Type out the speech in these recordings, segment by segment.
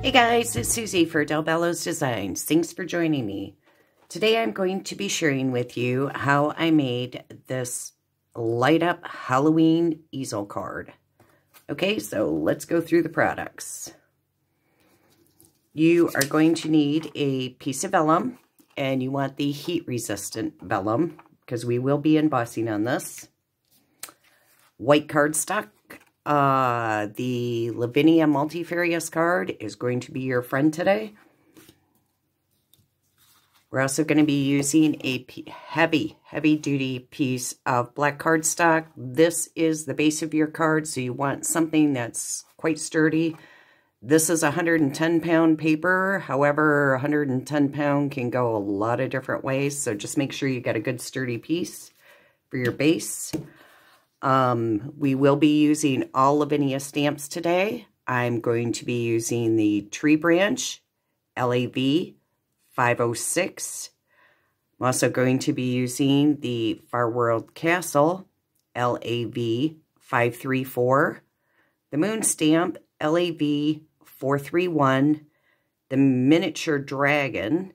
Hey guys, it's Susie for Bello's Designs. Thanks for joining me. Today I'm going to be sharing with you how I made this light up Halloween easel card. Okay, so let's go through the products. You are going to need a piece of vellum, and you want the heat resistant vellum because we will be embossing on this. White cardstock. The Lavinia multifarious card is going to be your friend today. We're also going to be using a heavy duty piece of black cardstock. This is the base of your card, so you want something that's quite sturdy. This is 110-pound paper. However, 110-pound can go a lot of different ways, so just make sure you get a good sturdy piece for your base. We will be using all Lavinia stamps today. I'm going to be using the Tree Branch, LAV 506. I'm also going to be using the Far World Castle, LAV 534. The Moon Stamp, LAV 431. The Miniature Dragon,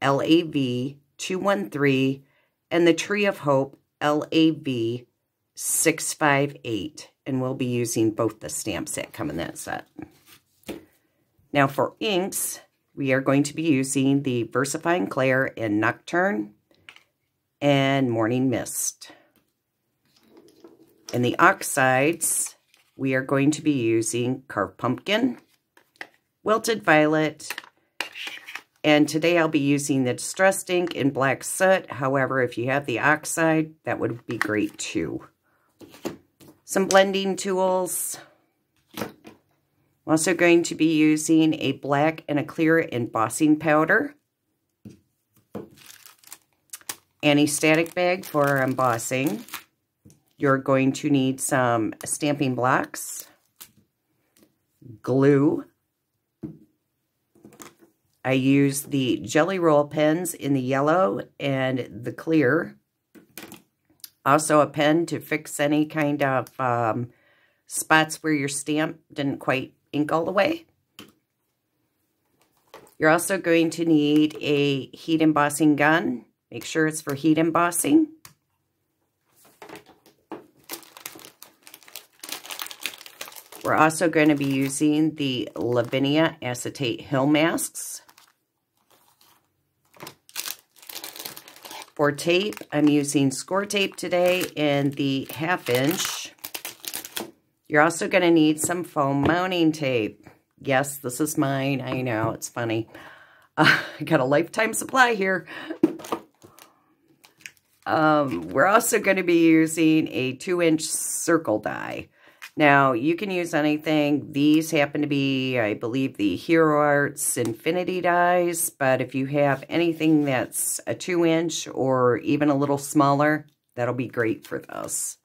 LAV 213. And the Tree of Hope, LAV 658, and we'll be using both the stamps that come in that set. Now for inks, we are going to be using the Versafine Clair in Nocturne and Morning Mist. In the oxides, we are going to be using Carved Pumpkin, Wilted Violet, and today I'll be using the Distressed ink in Black Soot. However, if you have the oxide, that would be great too. Some blending tools. I'm also going to be using a black and a clear embossing powder. Anti-static bag for embossing. You're going to need some stamping blocks. Glue. I use the Jelly Roll pens in the yellow and the clear. Also a pen to fix any kind of spots where your stamp didn't quite ink all the way. You're also going to need a heat embossing gun. Make sure it's for heat embossing. We're also going to be using the Lavinia Acetate Hill Masks. For tape, I'm using score tape today in the 1/2 inch. You're also going to need some foam mounting tape. Yes, this is mine. I know, it's funny. I got a lifetime supply here. We're also going to be using a 2-inch circle die. Now, you can use anything. These happen to be, I believe, the Hero Arts Infinity dies, but if you have anything that's a 2-inch or even a little smaller, that'll be great for this.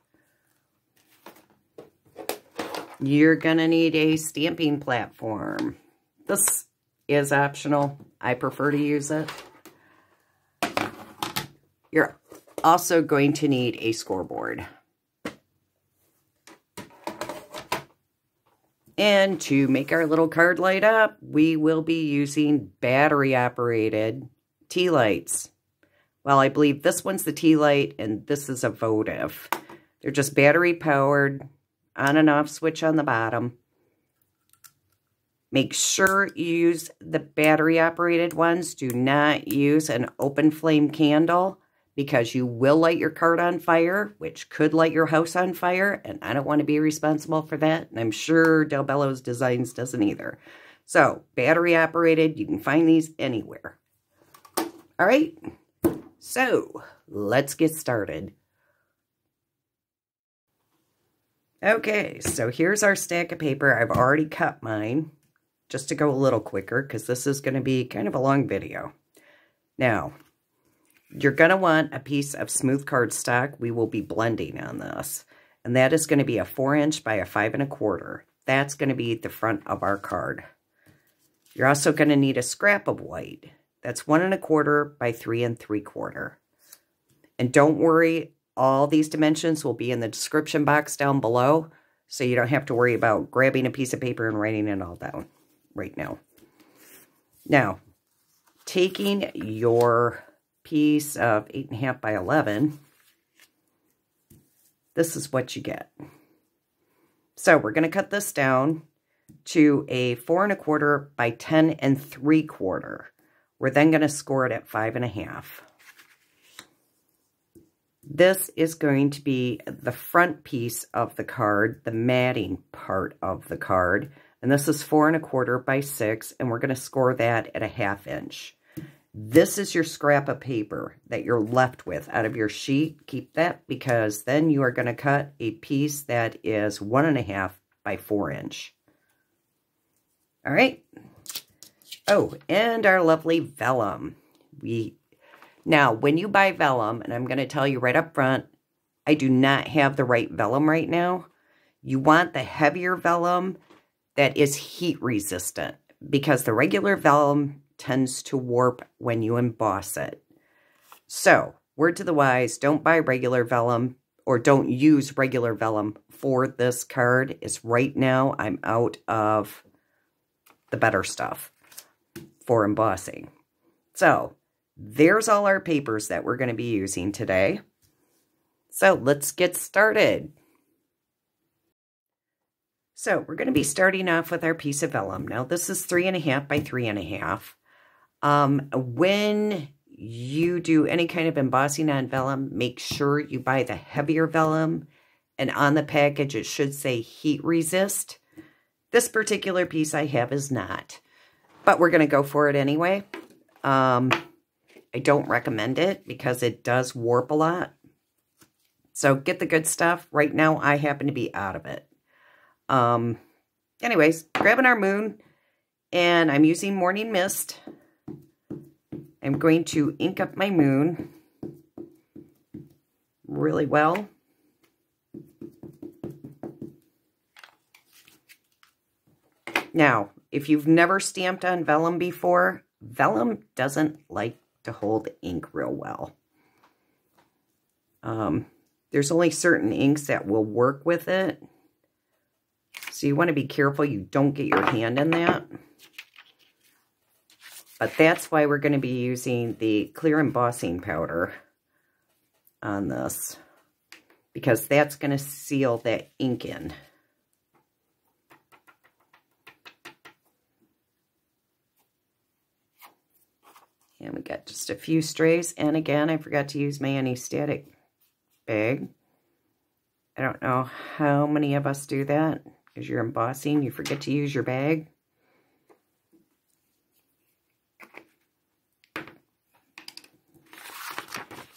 You're going to need a stamping platform. This is optional. I prefer to use it. You're also going to need a scoreboard. And to make our little card light up, we will be using battery-operated tea lights. Well, I believe this one's the tea light, and this is a votive. They're just battery-powered, on and off switch on the bottom. Make sure you use the battery-operated ones. Do not use an open flame candle, because you will light your card on fire, which could light your house on fire, and I don't want to be responsible for that, and I'm sure Bello's Designs doesn't either. So, battery operated, you can find these anywhere. All right, so let's get started. Okay, so here's our stack of paper. I've already cut mine, just to go a little quicker, because this is going to be kind of a long video. Now, you're going to want a piece of smooth cardstock. We will be blending on this. And that is going to be a 4" by a 5 1/4. That's going to be the front of our card. You're also going to need a scrap of white. That's 1 1/4 by 3 3/4. And don't worry, all these dimensions will be in the description box down below, so you don't have to worry about grabbing a piece of paper and writing it all down right now. Now, taking your piece of 8 1/2 by 11, this is what you get. So we're going to cut this down to a 4 1/4 by 10 3/4. We're then going to score it at 5 1/2. This is going to be the front piece of the card, the matting part of the card. And this is 4 1/4 by 6, and we're going to score that at a 1/2 inch. This is your scrap of paper that you're left with out of your sheet. Keep that, because then you are going to cut a piece that is 1 1/2 by 4 inch. All right. Oh, and our lovely vellum. Now, when you buy vellum, and I'm going to tell you right up front, I do not have the right vellum right now. You want the heavier vellum that is heat resistant, because the regular vellum tends to warp when you emboss it. So, word to the wise, don't buy regular vellum, or don't use regular vellum for this card. Is right now I'm out of the better stuff for embossing. So, there's all our papers that we're going to be using today. So, let's get started. So, we're going to be starting off with our piece of vellum. Now, this is 3 1/2 by 3 1/2. When you do any kind of embossing on vellum, make sure you buy the heavier vellum, and on the package it should say heat resist. This particular piece I have is not, but we're going to go for it anyway. I don't recommend it because it does warp a lot. So get the good stuff. Right now I happen to be out of it. Anyways, grabbing our moon, and I'm using Morning Mist. I'm going to ink up my moon really well. Now, if you've never stamped on vellum before, vellum doesn't like to hold ink real well. There's only certain inks that will work with it. So you want to be careful you don't get your hand in that. But that's why we're going to be using the clear embossing powder on this, because that's going to seal that ink in. And we got just a few strays. And again, I forgot to use my anti-static bag. I don't know how many of us do that. As you're embossing, you forget to use your bag.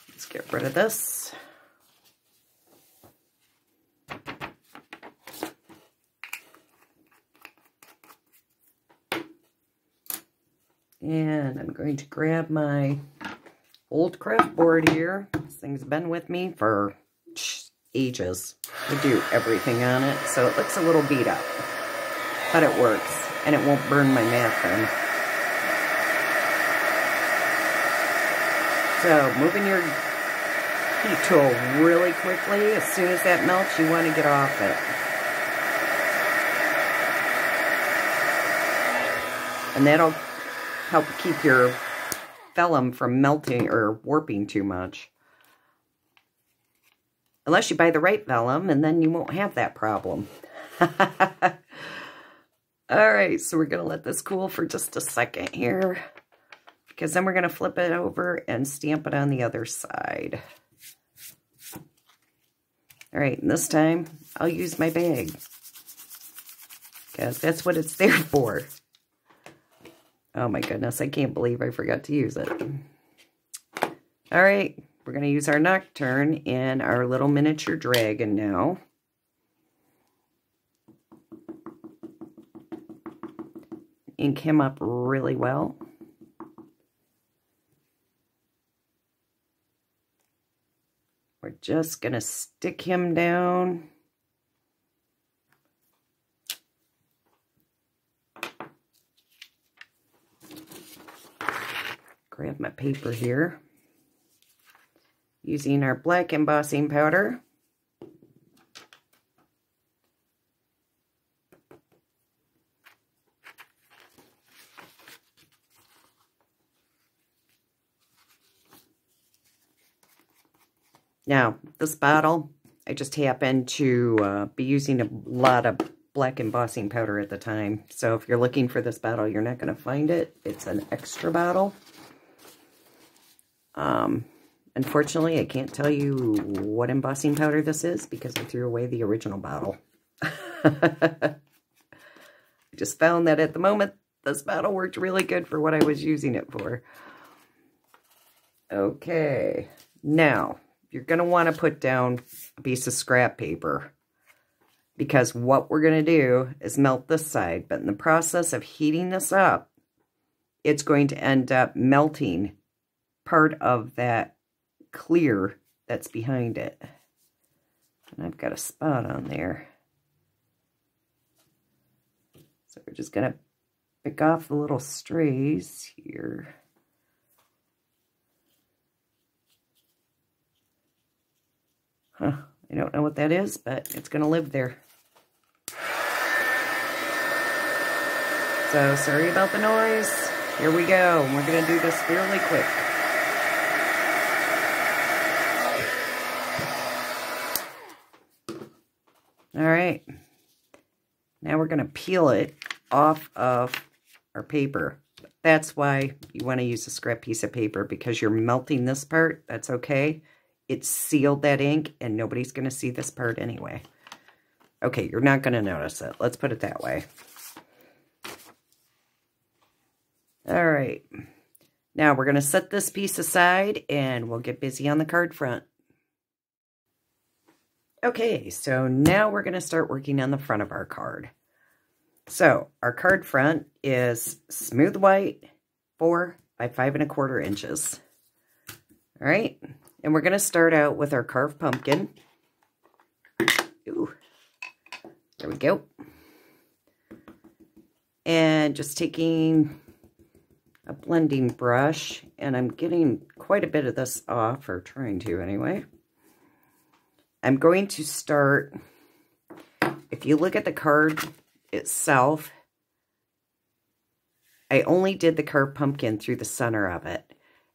Let's get rid of this. And I'm going to grab my old craft board here. This thing's been with me for ages. I do everything on it, so it looks a little beat up. But it works, and it won't burn my mat then. So, moving your heat tool really quickly. As soon as that melts, you want to get off it. And that'll help keep your vellum from melting or warping too much. Unless you buy the right vellum, and then you won't have that problem. Alright, so we're going to let this cool for just a second here, because then we're going to flip it over and stamp it on the other side. Alright, and this time I'll use my bag, because that's what it's there for. Oh my goodness, I can't believe I forgot to use it. All right, we're going to use our Nocturne in our little miniature dragon now. Ink him up really well. We're just going to stick him down grab my paper here. Using our black embossing powder. Now, this bottle, I just happen to be using a lot of black embossing powder at the time. So if you're looking for this bottle, you're not going to find it. It's an extra bottle. Unfortunately, I can't tell you what embossing powder this is because I threw away the original bottle. I just found that at the moment, this bottle worked really good for what I was using it for. Okay, now you're going to want to put down a piece of scrap paper because what we're going to do is melt this side, but in the process of heating this up, it's going to end up melting part of that clear that's behind it. And I've got a spot on there. So we're just going to pick off the little strays here. Huh, I don't know what that is, but it's going to live there. So, sorry about the noise. Here we go. We're going to do this fairly quick. All right. Now we're going to peel it off of our paper. That's why you want to use a scrap piece of paper, because you're melting this part. That's okay. It's sealed that ink, and nobody's going to see this part anyway. Okay, you're not going to notice it. Let's put it that way. All right. Now we're going to set this piece aside, and we'll get busy on the card front. Okay, so now we're going to start working on the front of our card. So our card front is smooth white, 4 by 5 1/4 inches. All right. And we're going to start out with our carved pumpkin. Ooh, there we go. And just taking a blending brush, and I'm getting quite a bit of this off, or trying to anyway. I'm going to start, if you look at the card itself, I only did the carved pumpkin through the center of it.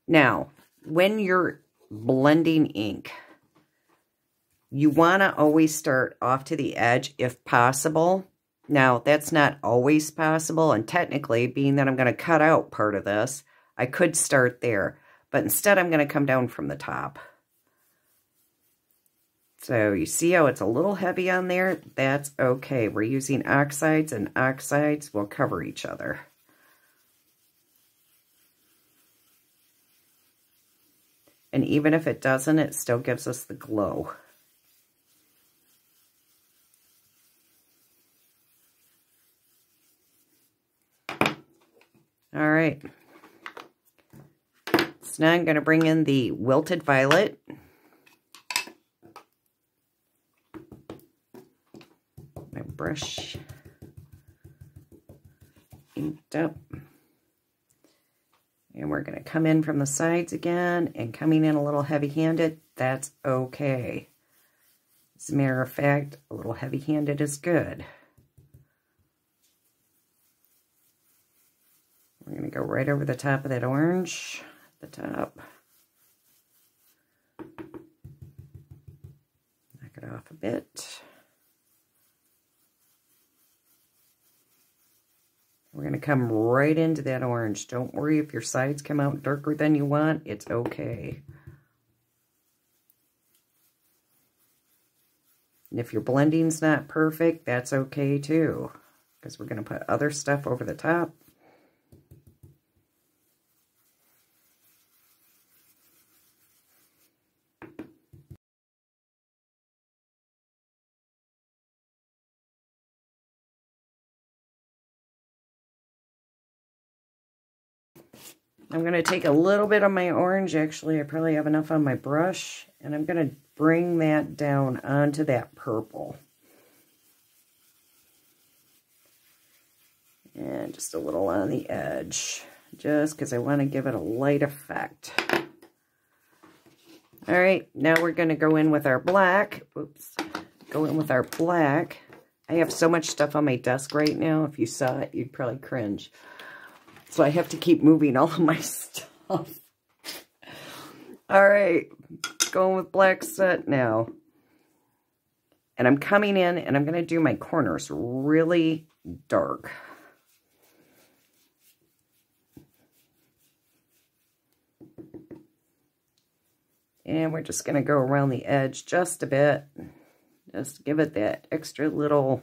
Now, when you're blending ink, you want to always start off to the edge if possible. Now, that's not always possible, and technically, being that I'm going to cut out part of this, I could start there, but instead I'm going to come down from the top. So you see how it's a little heavy on there? That's okay. We're using oxides, and oxides will cover each other. And even if it doesn't, it still gives us the glow. All right. So now I'm going to bring in the wilted violet. My brush inked up. And we're going to come in from the sides again, and coming in a little heavy-handed, that's okay. As a matter of fact, a little heavy-handed is good. We're going to go right over the top of that orange, at the top. Knock it off a bit. We're going to come right into that orange. Don't worry if your sides come out darker than you want. It's okay. And if your blending's not perfect, that's okay too, because we're going to put other stuff over the top. I'm going to take a little bit of my orange. Actually, I probably have enough on my brush. And I'm going to bring that down onto that purple. And just a little on the edge. just because I want to give it a light effect. All right, now we're going to go in with our black. Oops. Go in with our black. I have so much stuff on my desk right now. If you saw it, you'd probably cringe. So I have to keep moving all of my stuff. All right, going with black set now. And I'm coming in and I'm going to do my corners really dark. And we're just going to go around the edge just a bit. Just to give it that extra little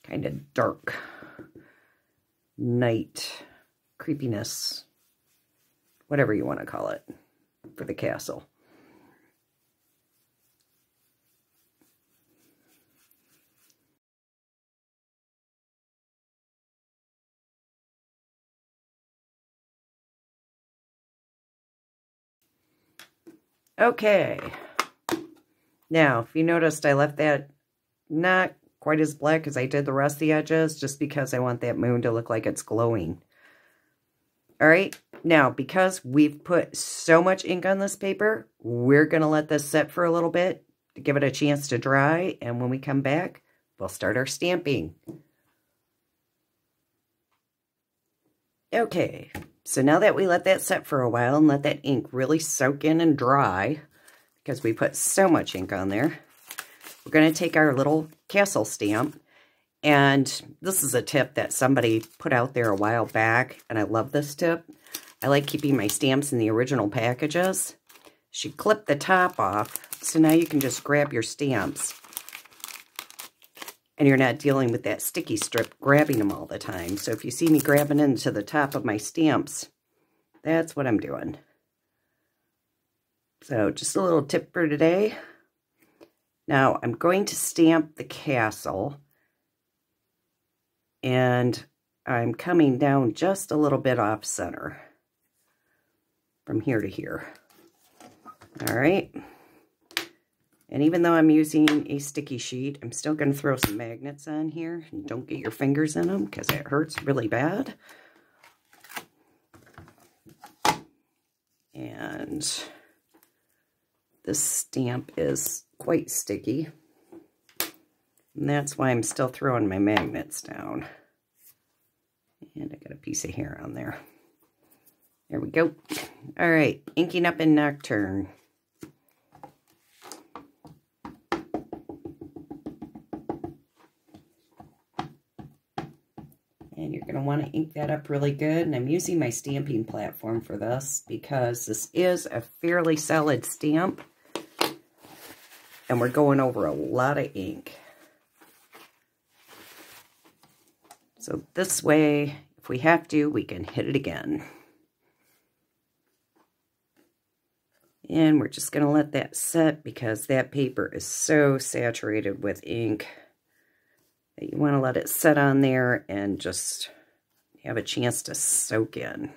kind of dark night creepiness. Whatever you want to call it for the castle. Okay. Now, if you noticed, I left that not quite as black as I did the rest of the edges, just because I want that moon to look like it's glowing. All right. Now, because we've put so much ink on this paper, we're going to let this set for a little bit to give it a chance to dry. And when we come back, we'll start our stamping. Okay. So now that we let that set for a while and let that ink really soak in and dry, because we put so much ink on there, we're going to take our little castle stamp. And this is a tip that somebody put out there a while back, and I love this tip. I like keeping my stamps in the original packages. You clip the top off, so now you can just grab your stamps. And you're not dealing with that sticky strip grabbing them all the time. So if you see me grabbing into the top of my stamps, that's what I'm doing. So just a little tip for today. Now I'm going to stamp the castle. And I'm coming down just a little bit off center. From here to here. All right. And even though I'm using a sticky sheet, I'm still going to throw some magnets on here. And don't get your fingers in them because it hurts really bad. And this stamp is quite sticky. And that's why I'm still throwing my magnets down. And I got a piece of hair on there. There we go. All right, inking up in Nocturne. And you're going to want to ink that up really good. And I'm using my stamping platform for this because this is a fairly solid stamp. And we're going over a lot of ink. So this way, if we have to, we can hit it again. And we're just going to let that set because that paper is so saturated with ink that you want to let it set on there and just have a chance to soak in.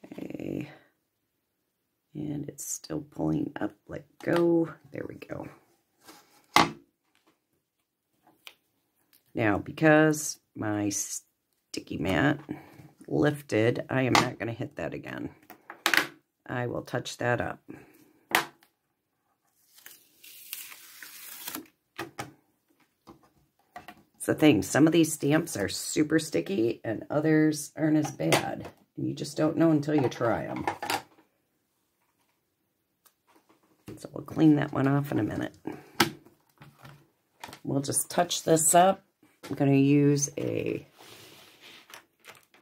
Okay. And it's still pulling up. Let go. There we go. Now, because my sticky mat lifted, I am not going to hit that again. I will touch that up. It's the thing. Some of these stamps are super sticky and others aren't as bad. You just don't know until you try them. So we'll clean that one off in a minute. We'll just touch this up. I'm going to use a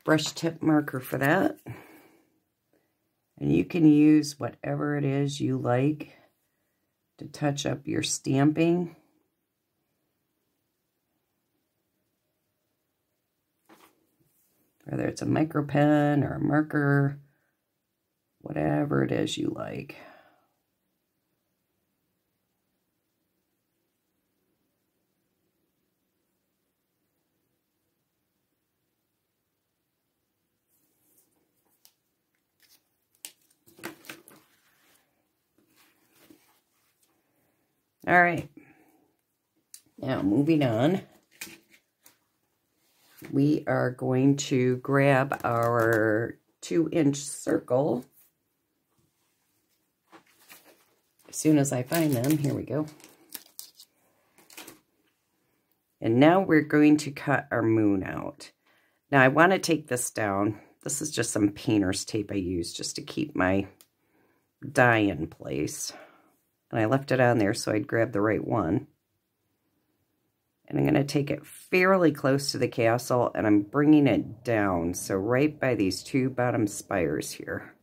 brush tip marker for that. And you can use whatever it is you like to touch up your stamping. Whether it's a micro pen or a marker, whatever it is you like. All right. Now, moving on. We are going to grab our 2-inch circle. As soon as I find them, here we go. And now we're going to cut our moon out. Now I want to take this down. This is just some painter's tape I use just to keep my die in place. And I left it on there so I'd grab the right one. And I'm going to take it fairly close to the castle, and I'm bringing it down, so right by these 2 bottom spires here.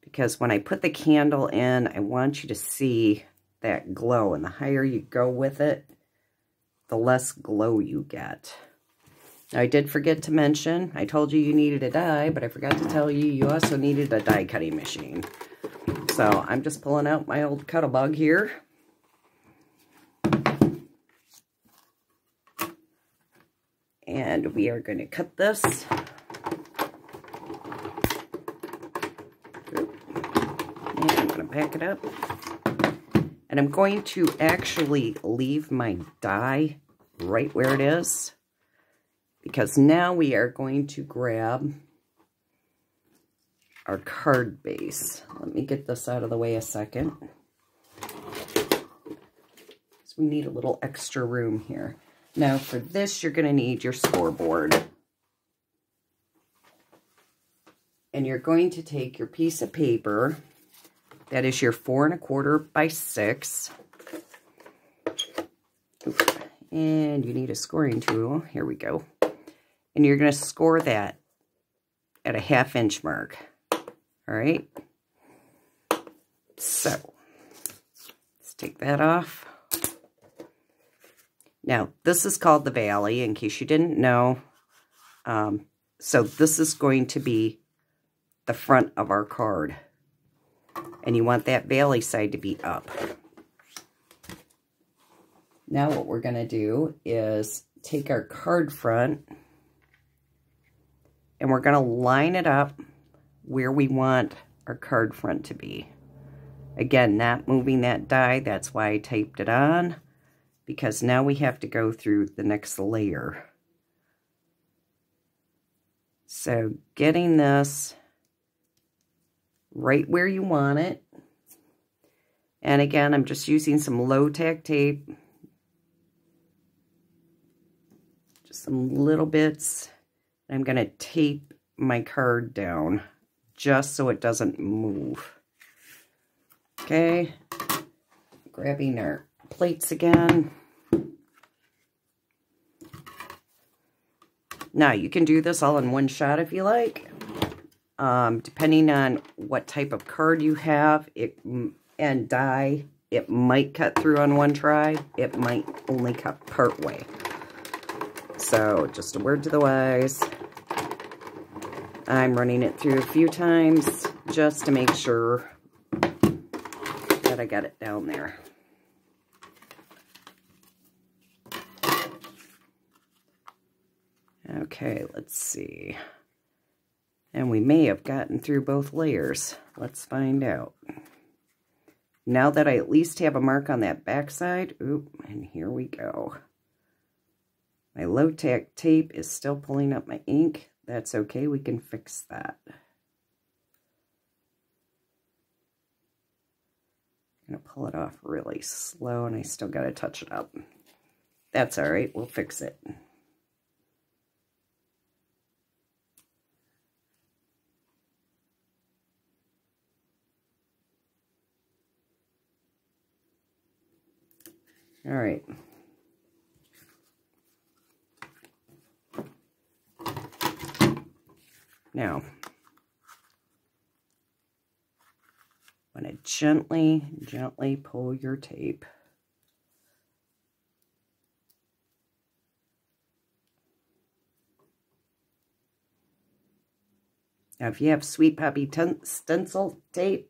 Because when I put the candle in, I want you to see that glow, and the higher you go with it, the less glow you get. Now, I did forget to mention, I told you needed a die, but I forgot to tell you you also needed a die cutting machine. So I'm just pulling out my old Cuttlebug here. And we are going to cut this. And I'm going to back it up. And I'm going to actually leave my die right where it is. Because now we are going to grab our card base. Let me get this out of the way a second. So we need a little extra room here. Now for this, you're going to need your scoreboard. And you're going to take your piece of paper, that is your 4 1/4 by 6. Oops. And you need a scoring tool. Here we go. And you're going to score that at a 1/2 inch mark. All right. So let's take that off. Now, this is called the valley, in case you didn't know. So this is going to be the front of our card. And you want that valley side to be up. Now what we're going to do is take our card front, and we're going to line it up where we want our card front to be. Again, not moving that die, that's why I taped it on. Because now we have to go through the next layer. So getting this right where you want it. And again, I'm just using some low-tack tape. Just some little bits. I'm going to tape my card down just so it doesn't move. Okay. Grabbing our plates again. Now, you can do this all in one shot if you like. Depending on what type of card you have and die, it might cut through on one try. It might only cut part way. So, just a word to the wise. I'm running it through a few times just to make sure that I got it down there. Okay, let's see. And we may have gotten through both layers. Let's find out. Now that I at least have a mark on that back side, oop, and here we go. My low-tack tape is still pulling up my ink. That's okay, we can fix that. I'm going to pull it off really slow, and I still got to touch it up. That's all right, we'll fix it. All right. Now, I'm going to gently pull your tape. Now, if you have Sweet Poppy stencil tape,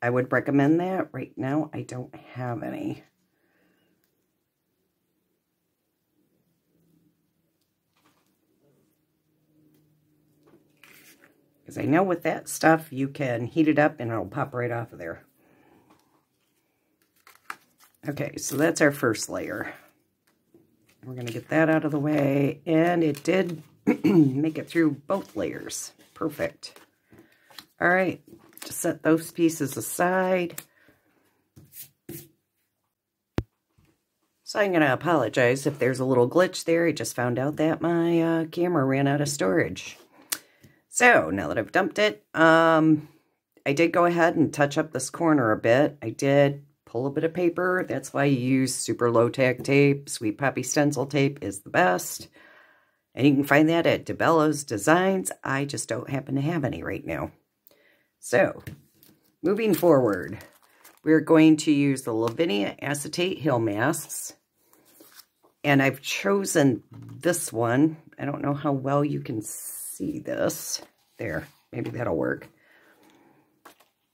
I would recommend that. Right now, I don't have any. Because I know with that stuff, you can heat it up and it'll pop right off of there. Okay, so that's our first layer. We're going to get that out of the way, and it did make it through both layers. Perfect. All right, just set those pieces aside. So I'm going to apologize if there's a little glitch there. I just found out that my camera ran out of storage. So now that I've dumped it, I did go ahead and touch up this corner a bit. I did pull a bit of paper. That's why you use super low tack tape. Sweet Poppy stencil tape is the best. And you can find that at Bello's Designs. I just don't happen to have any right now. So, moving forward, we're going to use the Lavinia Acetate Hill Masks. And I've chosen this one. I don't know how well you can see this. There, maybe that'll work.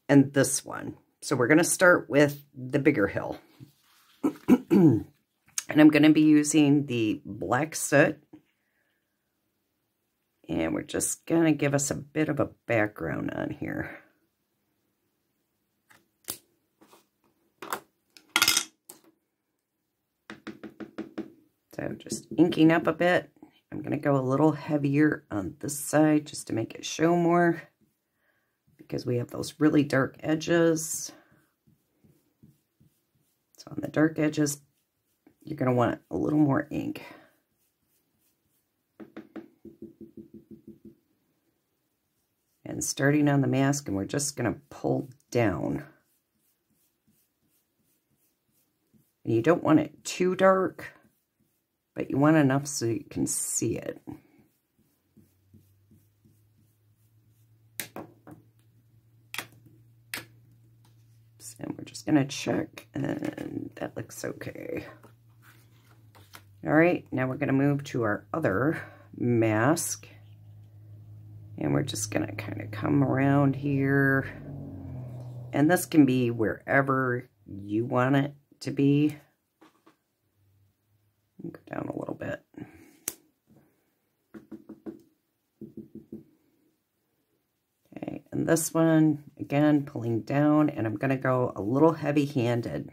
And this one. So we're going to start with the bigger hill. And I'm going to be using the black soot. And we're just going to give us a bit of a background on here. So just inking up a bit. I'm going to go a little heavier on this side just to make it show more, because we have those really dark edges. So on the dark edges, you're going to want a little more ink. And starting on the mask, and we're just going to pull down. And you don't want it too dark, but you want enough so you can see it. And we're just going to check, and that looks okay. All right, now we're going to move to our other mask. And we're just going to kind of come around here. And this can be wherever you want it to be. Go down a little bit. Okay, and this one, again, pulling down, and I'm going to go a little heavy-handed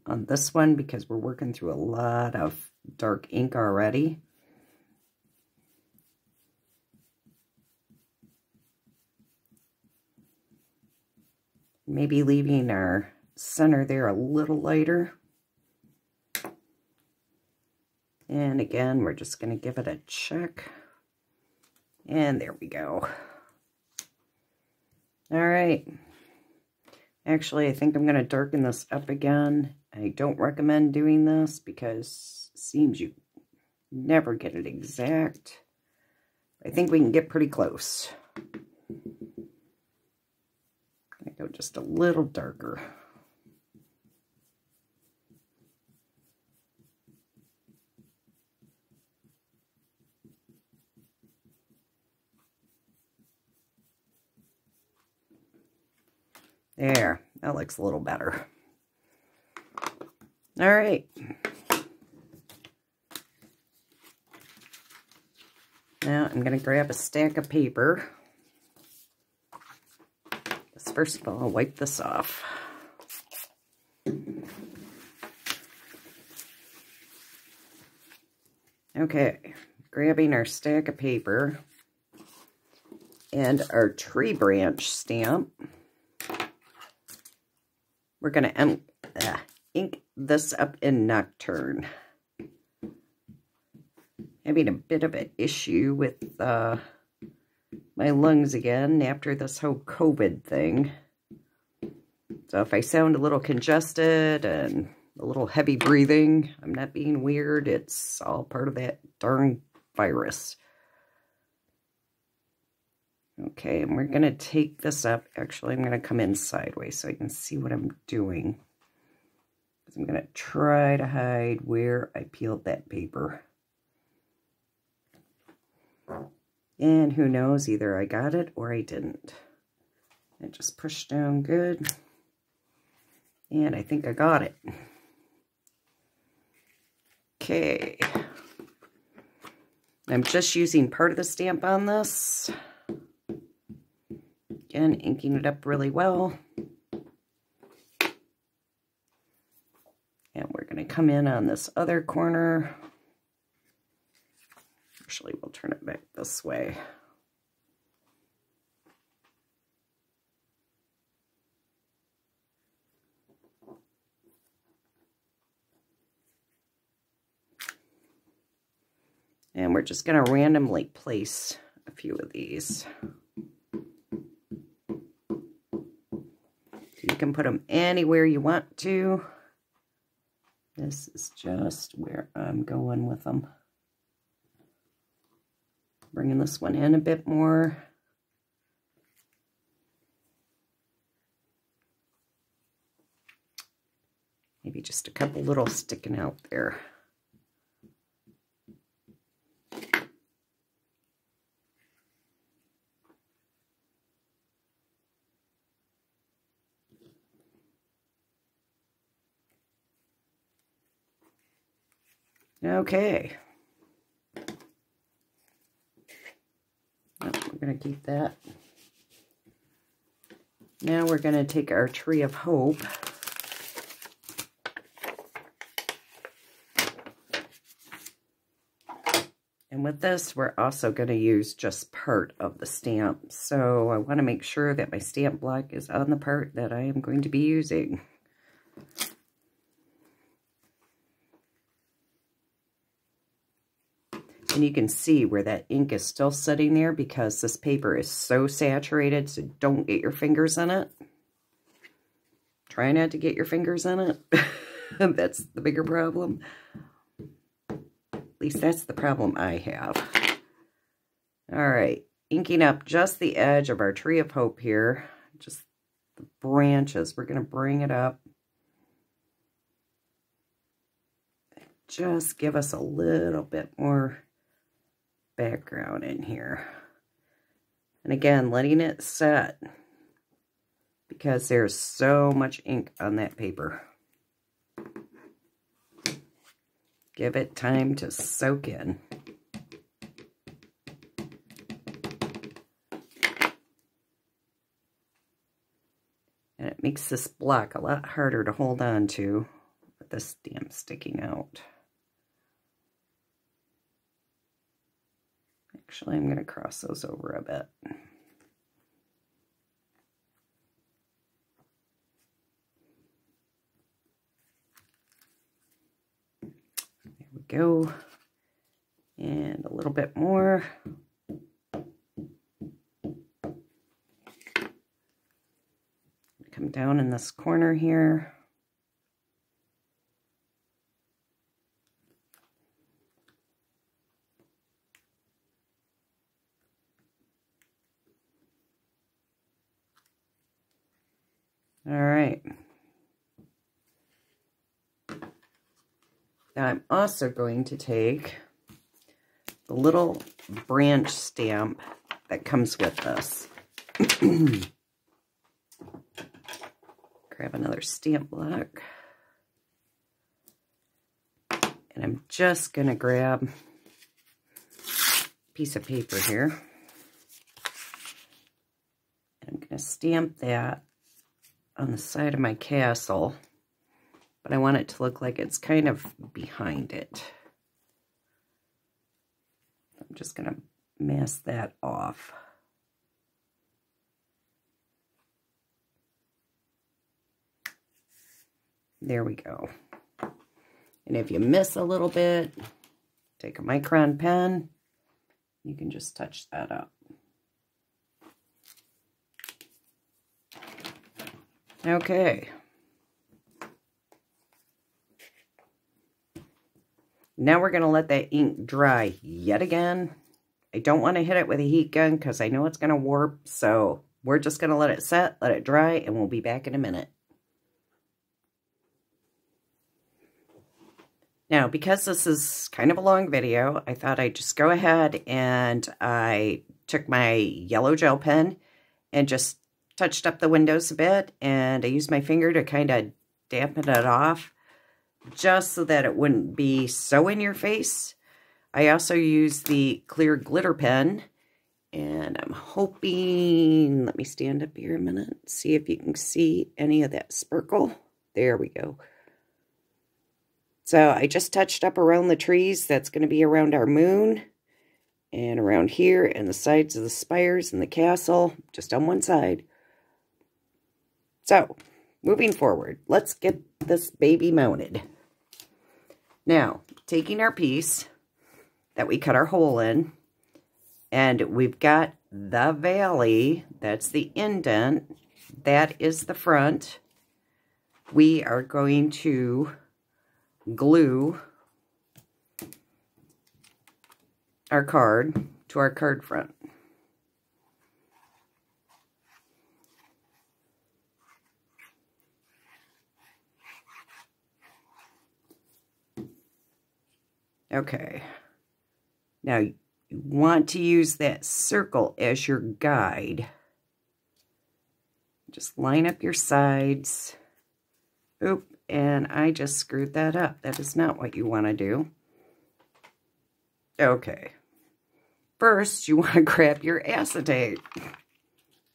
on this one because we're working through a lot of dark ink already. Maybe leaving our center there a little lighter. And again, we're just going to give it a check. And there we go. All right. Actually, I think I'm going to darken this up again. I don't recommend doing this because it seems you never get it exact. I think we can get pretty close. I'm going to go just a little darker. There, that looks a little better. All right. Now I'm going to grab a stack of paper. First of all, I'll wipe this off. Okay, grabbing our stack of paper and our tree branch stamp. We're going to ink this up in Nocturne. Having a bit of an issue with my lungs again after this whole COVID thing. So if I sound a little congested and a little heavy breathing, I'm not being weird. It's all part of that darn virus. Okay, and we're going to take this up. Actually, I'm going to come in sideways so I can see what I'm doing. I'm going to try to hide where I peeled that paper. And who knows, either I got it or I didn't. I just pushed down good. And I think I got it. Okay. I'm just using part of the stamp on this. Again, inking it up really well. going to come in on this other corner. Actually, we'll turn it back this way. And we're just going to randomly place a few of these. You can put them anywhere you want to. This is just where I'm going with them. Bringing this one in a bit more. Maybe just a couple little sticking out there. Okay. Oh, we're going to keep that. Now we're going to take our Tree of Hope. And with this, we're also going to use just part of the stamp. So I want to make sure that my stamp block is on the part that I am going to be using. And you can see where that ink is still sitting there because this paper is so saturated, so don't get your fingers in it. Try not to get your fingers in it. That's the bigger problem. At least that's the problem I have. All right, inking up just the edge of our Tree of Hope here. Just the branches. We're going to bring it up. Just give us a little bit more background in here. And again, letting it set because there's so much ink on that paper. Give it time to soak in. And it makes this block a lot harder to hold on to with the stamp sticking out. Actually, I'm going to cross those over a bit. There we go. And a little bit more. Come down in this corner here. All right. Now I'm also going to take the little branch stamp that comes with this. Grab another stamp block. And I'm just going to grab a piece of paper here. And I'm going to stamp that on the side of my castle, but I want it to look like it's kind of behind it. I'm just going to mask that off. There we go. And if you miss a little bit, take a micron pen, you can just touch that up. Okay. Now we're going to let that ink dry yet again. I don't want to hit it with a heat gun because I know it's going to warp. So we're just going to let it set, let it dry, and we'll be back in a minute. Now, because this is kind of a long video, I thought I'd just go ahead and I took my yellow gel pen and just touched up the windows a bit, and I used my finger to kind of dampen it off just so that it wouldn't be so in your face. I also used the clear glitter pen, and I'm hoping, let me stand up here a minute, see if you can see any of that sparkle. There we go. So I just touched up around the trees. That's going to be around our moon. And around here and the sides of the spires and the castle. Just on one side. So, moving forward. Let's get this baby mounted. Now, taking our piece that we cut our hole in. And we've got the valley. That's the indent. That is the front. We are going to glue our card to our card front. Okay. Now, you want to use that circle as your guide. Just line up your sides. Oop, and I just screwed that up. That is not what you want to do. Okay. First, you want to grab your acetate,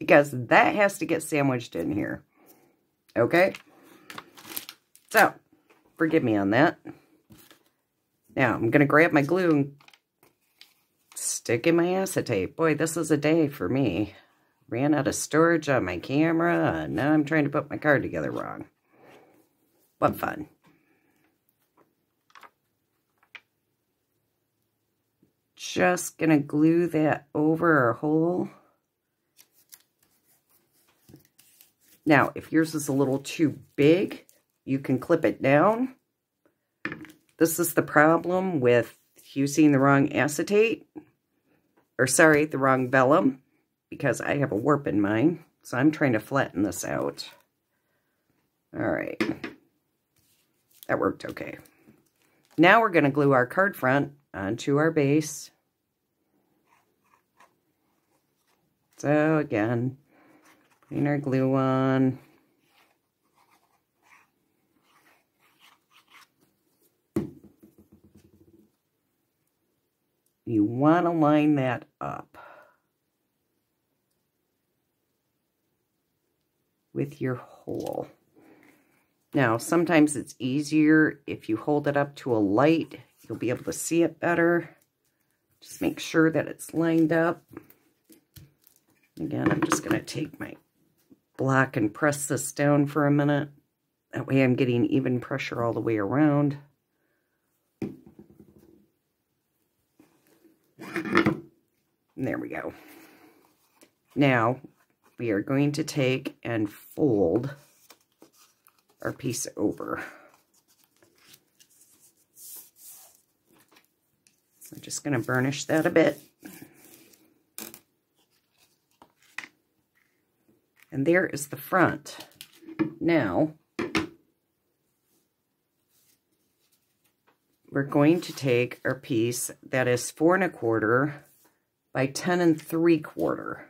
because that has to get sandwiched in here. Okay? So, forgive me on that. Now, I'm going to grab my glue and stick in my acetate. Boy, this is a day for me. Ran out of storage on my camera, and now I'm trying to put my card together wrong. What fun. Just going to glue that over our hole. Now, if yours is a little too big, you can clip it down. This is the problem with using the wrong acetate. Or sorry, the wrong vellum. Because I have a warp in mine. So I'm trying to flatten this out. Alright. That worked okay. Now we're going to glue our card front onto our base. So again, putting our glue on. You want to line that up with your hole. Now, sometimes it's easier if you hold it up to a light. You'll be able to see it better. Just make sure that it's lined up. Again, I'm just going to take my block and press this down for a minute. That way I'm getting even pressure all the way around. And there we go. Now, we are going to take and fold our piece over. I'm just going to burnish that a bit. And there is the front. Now, we're going to take our piece that is 4 1/4 by 10 3/4.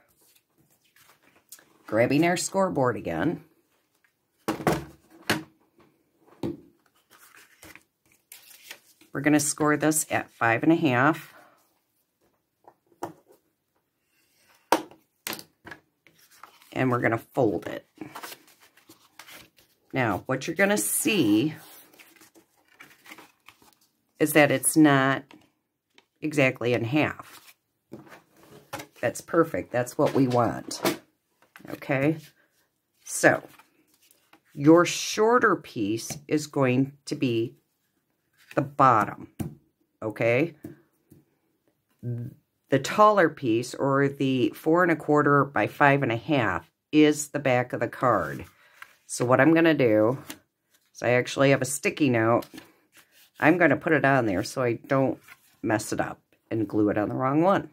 Grabbing our scoreboard again. We're going to score this at 5 1/2. And we're going to fold it. Now, what you're going to see is that it's not exactly in half. That's perfect. That's what we want. Okay? So, your shorter piece is going to be the bottom. Okay? The taller piece, or the 4 1/4 by 5 1/2, is the back of the card. So what I'm going to do is I actually have a sticky note. I'm going to put it on there so I don't mess it up and glue it on the wrong one.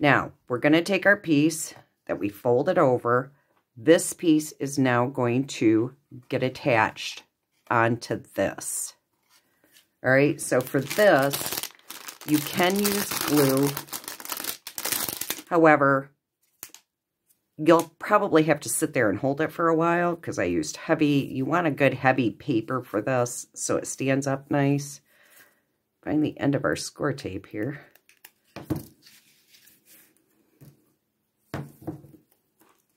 Now, we're going to take our piece that we folded over. This piece is now going to get attached onto this. All right, so for this, you can use glue. However, you'll probably have to sit there and hold it for a while because I used heavy. You want a good heavy paper for this so it stands up nice. Find the end of our score tape here.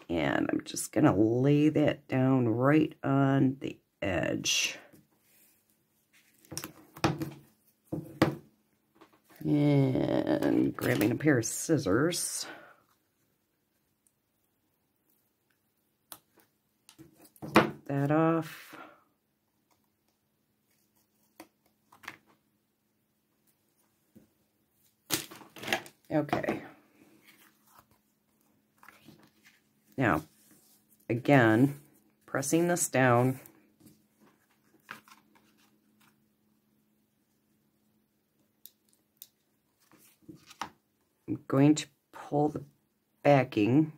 And I'm just going to lay that down right on the edge. And grabbing a pair of scissors. That off. Okay. Now, again, pressing this down. I'm going to pull the backing,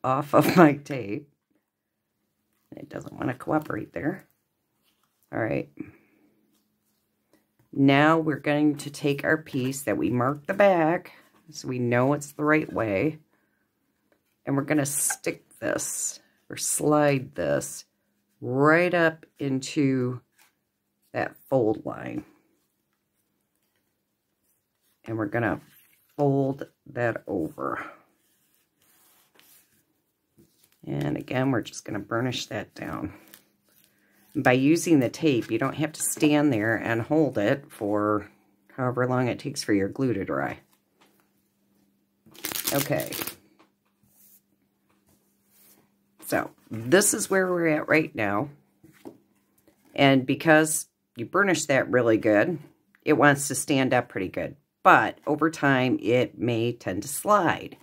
off of my tape. It doesn't want to cooperate there. All right. Now we're going to take our piece that we marked the back, so we know it's the right way. And we're going to stick this, or slide this, right up into that fold line. And we're going to fold that over. And again, we're just going to burnish that down. By using the tape, you don't have to stand there and hold it for however long it takes for your glue to dry. Okay. So, this is where we're at right now. And because you burnish that really good, it wants to stand up pretty good. But over time, it may tend to slide.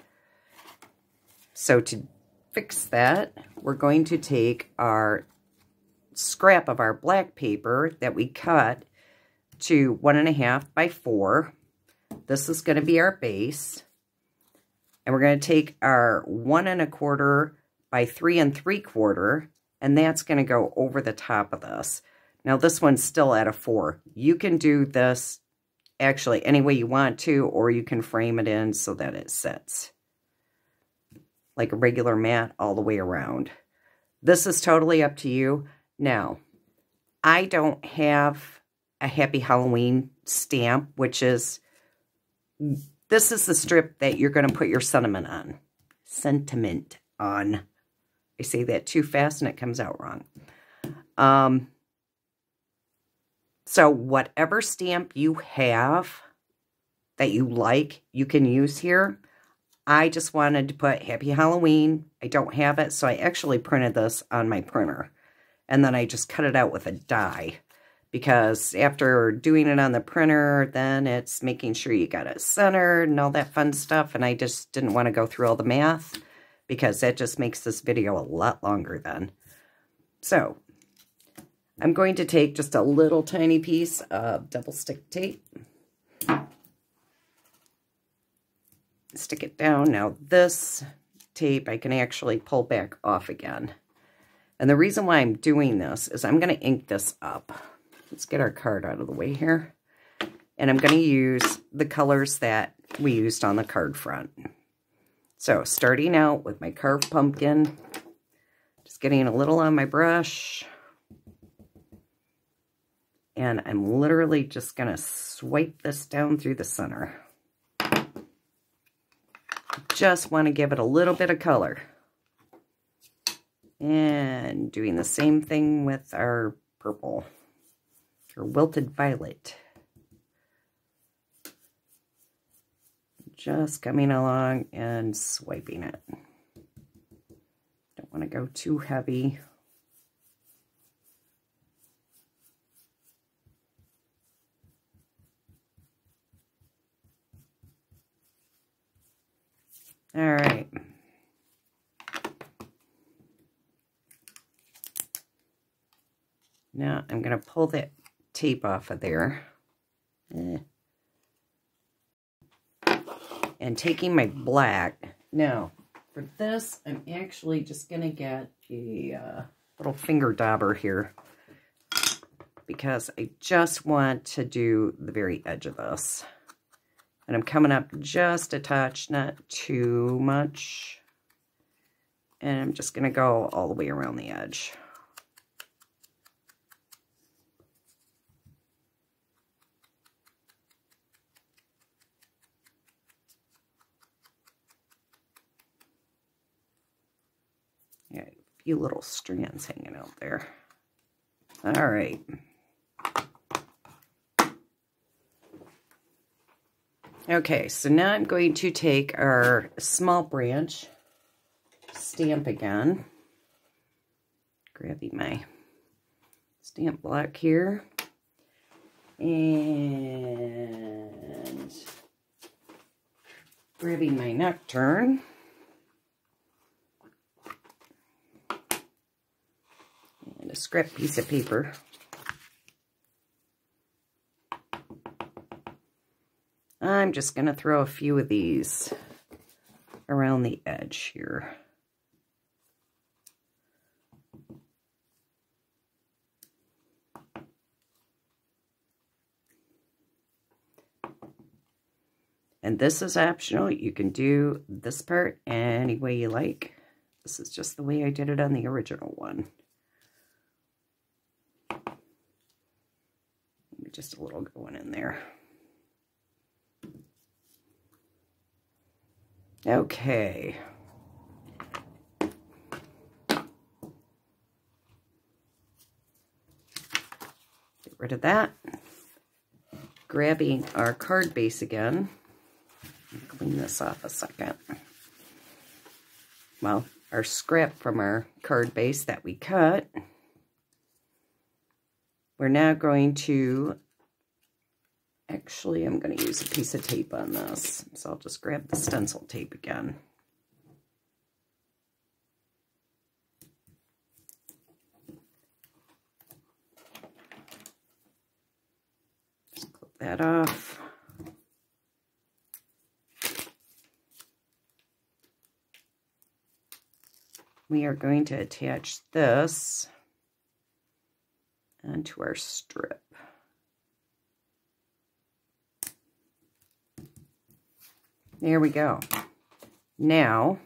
So to fix that, we're going to take our scrap of our black paper that we cut to 1.5 by 4. This is going to be our base. And we're going to take our 1.25 by 3 3/4, and that's going to go over the top of this. Now this one's still at a 4. You can do this actually any way you want to, or you can frame it in so that it sits like a regular mat all the way around. This is totally up to you. Now, I don't have a Happy Halloween stamp, which is, this is the strip that you're going to put your sentiment on. Sentiment on. I say that too fast and it comes out wrong. So whatever stamp you have that you like, you can use here. I just wanted to put Happy Halloween. I don't have it, so I actually printed this on my printer. And then I just cut it out with a die. Because after doing it on the printer, then it's making sure you got it centered and all that fun stuff. And I just didn't want to go through all the math, because that just makes this video a lot longer then. So, I'm going to take just a little tiny piece of double stick tape. Stick it down. Now this tape I can actually pull back off again. And the reason why I'm doing this is I'm going to ink this up. Let's get our card out of the way here. And I'm going to use the colors that we used on the card front. So starting out with my carved pumpkin, just getting a little on my brush. And I'm literally just going to swipe this down through the center. Just want to give it a little bit of color. And doing the same thing with our purple, or wilted violet. Just coming along and swiping it. Don't want to go too heavy. All right. Now I'm going to pull that tape off of there. And taking my black. Now, for this, I'm actually just going to get a little finger dauber here, because I just want to do the very edge of this. And I'm coming up just a touch, not too much. And I'm just going to go all the way around the edge. Yeah, a few little strands hanging out there. All right. Okay, so now I'm going to take our small branch stamp again. Grabbing my stamp block here. And grabbing my nocturne. And a scrap piece of paper. I'm just going to throw a few of these around the edge here. And this is optional. You can do this part any way you like. This is just the way I did it on the original one. Maybe just a little going in there. Okay. Get rid of that. Grabbing our card base again. Clean this off a second. Well, our scrap from our card base that we cut. We're now going to, actually I'm going to use a piece of tape on this. So I'll just grab the stencil tape again. Just clip that off. We are going to attach this onto our strip. There we go. Now,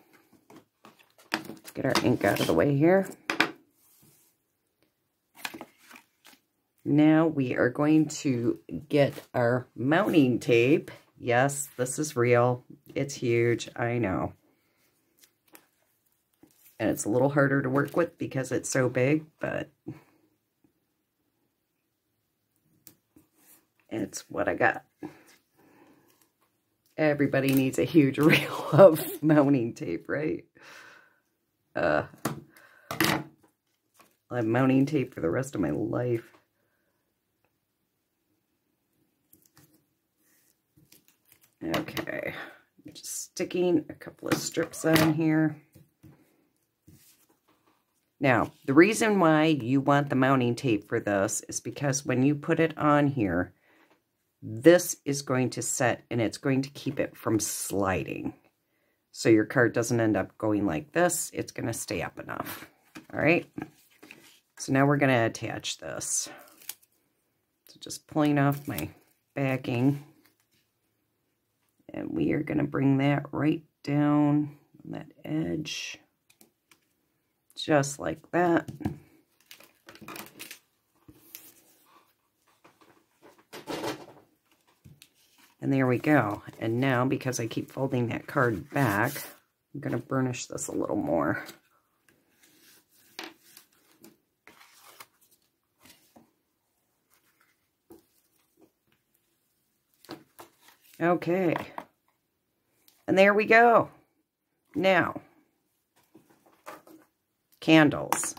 let's get our ink out of the way here. Now we are going to get our mounting tape. Yes, this is real. It's huge, I know. And it's a little harder to work with because it's so big, but it's what I got. Everybody needs a huge reel of mounting tape, right? I'll have mounting tape for the rest of my life. Okay, I'm just sticking a couple of strips on here. Now, the reason why you want the mounting tape for this is because when you put it on here, this is going to set and it's going to keep it from sliding. So your card doesn't end up going like this. It's going to stay up enough. All right. So now we're going to attach this. So just pulling off my backing. And we are going to bring that right down on that edge. Just like that. And there we go. And now, because I keep folding that card back, I'm going to burnish this a little more. Okay. And there we go. Now, candles.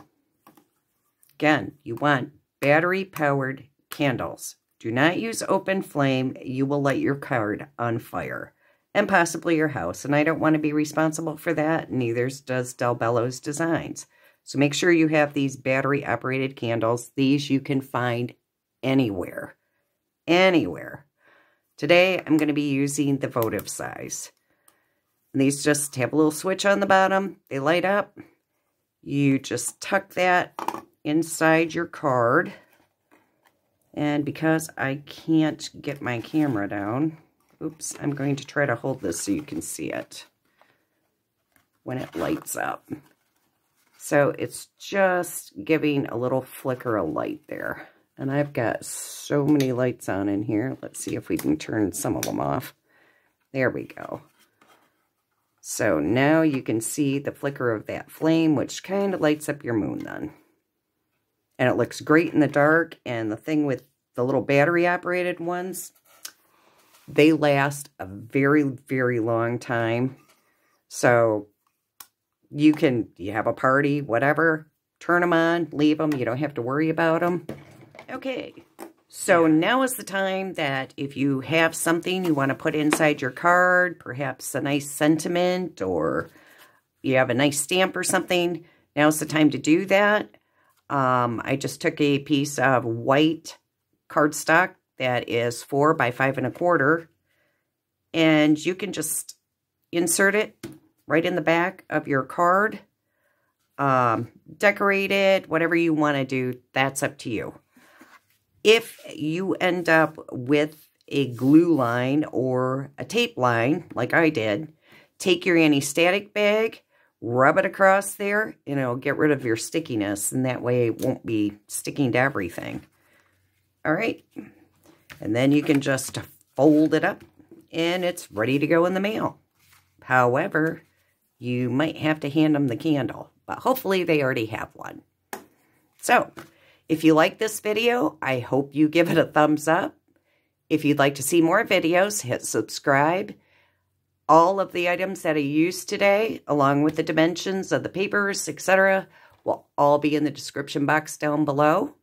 Again, you want battery-powered candles. Do not use open flame. You will light your card on fire and possibly your house. And I don't want to be responsible for that. Neither does Bello's Designs. So make sure you have these battery-operated candles. These you can find anywhere. Anywhere. Today, I'm going to be using the votive size. And these just have a little switch on the bottom. They light up. You just tuck that inside your card. And because I can't get my camera down, oops, I'm going to try to hold this so you can see it when it lights up. So it's just giving a little flicker of light there. And I've got so many lights on in here. Let's see if we can turn some of them off. There we go. So now you can see the flicker of that flame, which kind of lights up your moon then. And it looks great in the dark. And the thing with the little battery-operated ones, they last a very, very long time. So you have a party, whatever, turn them on, leave them. You don't have to worry about them. Okay, so now is the time that if you have something you want to put inside your card, perhaps a nice sentiment, or you have a nice stamp or something, now's the time to do that. I just took a piece of white cardstock that is 4 by 5 1/4, and you can just insert it right in the back of your card. Decorate it, whatever you want to do, that's up to you. If you end up with a glue line or a tape line, like I did, take your anti-static bag, rub it across there, and it'll get rid of your stickiness, and that way it won't be sticking to everything. All right, and then you can just fold it up, and it's ready to go in the mail. However, you might have to hand them the candle, but hopefully they already have one. So, if you like this video, I hope you give it a thumbs up. If you'd like to see more videos, hit subscribe. All of the items that I used today, along with the dimensions of the papers, etc., will all be in the description box down below.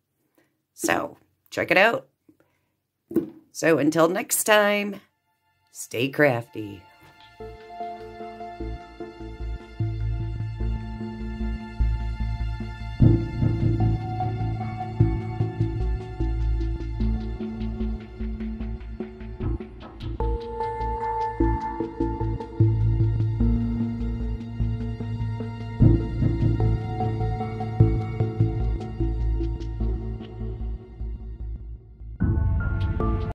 So, check it out. So, until next time, stay crafty.